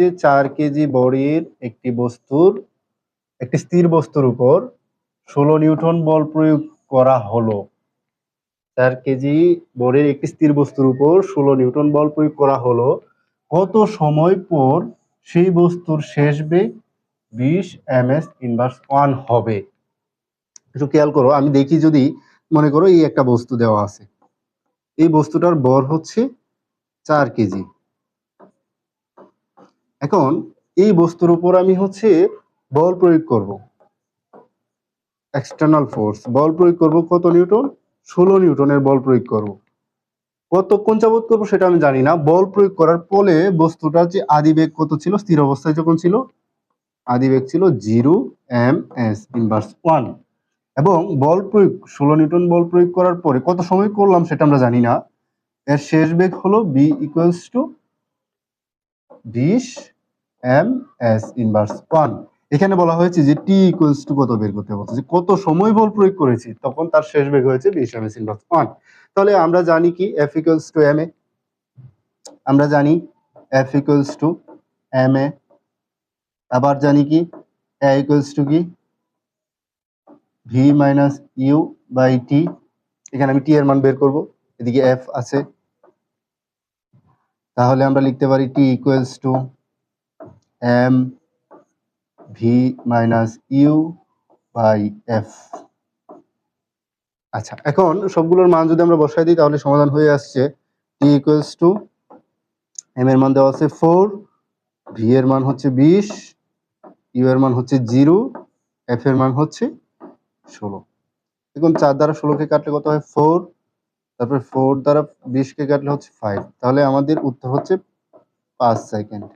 যে 4 কেজি বড়ির একটি স্থির বস্তুর উপর 16 নিউটন বল প্রয়োগ করা হলো। 4 কেজি বড়ির একটি স্থির বস্তুর উপর 16 নিউটন বল প্রয়োগ করা হলো। কত সময় পর সেই বস্তুর শেষ বেগ 20 ms ইনভার্স 1 হবে? একটু খেয়াল করো, আমি দেখি যদি মনে করো এই একটা বস্তু দেওয়া আছে, এই বস্তুটার ভর হচ্ছে 4 কেজি। এখন এই বস্তুর উপর আমি বল প্রয়োগ করব, এক্সটার্নাল ফোর্স বল প্রয়োগ করব কত নিউটন? 16 নিউটনের বল প্রয়োগ করব। কতক্ষণ যাবত করবো সেটা আমি জানি না। বল প্রয়োগ করার ফলে বস্তুটার যে আদিবেগ কত ছিল, স্থির অবস্থায় যখন ছিল, আদিবেগ ছিল 0 ms ইনভার্স 1। এবং বল প্রয়োগ 16 নিউটন বল প্রয়োগ করার পরে কত সময় করলাম সেটা আমরা জানি না। এর শেষ বেগ হলো b equals to 20 ms inverse 1। এখানে বলা হয়েছে যে t ইকুয়ালস টু কত বের করতে বলছে, যে কত সময় বল প্রয়োগ করেছি, তখন তার শেষ বেগ হয়েছে 20 ms ইনভার্স 1। তাহলে আমরা জানি কি f ইকুয়ালস টু ma, আমরা জানি f ইকুয়ালস টু ma, আবার জানি কি a ইকুয়ালস টু কি v minus u by t। এখানে আমি t এর মান বের করব, এদিকে f আছে, তাহলে আমরা লিখতে পারি t equals to m v minus u by f। আচ্ছা, এখন সবগুলোর মান যদি আমরা বসাই দিই তাহলে সমাধান হয়ে আসছে। t ইকুয়ালস টু m এর মান দেওয়া আছে 4, v এর মান হচ্ছে 20, u এর মান হচ্ছে 0, f এর মান হচ্ছে 16। এখন 4 দ্বারা 16 কে কাটলে কত হয়? 4, তারপর 4 দ্বারা 20 কে কাটলে হচ্ছে 5। তাহলে আমাদের উত্তর হচ্ছে 5 সেকেন্ড।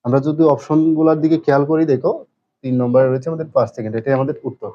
আমরা যদি অপশন গুলার দিকে খেয়াল করি, দেখো 3 নম্বরে রয়েছে আমাদের 5 সেকেন্ড, এটাই আমাদের উত্তর।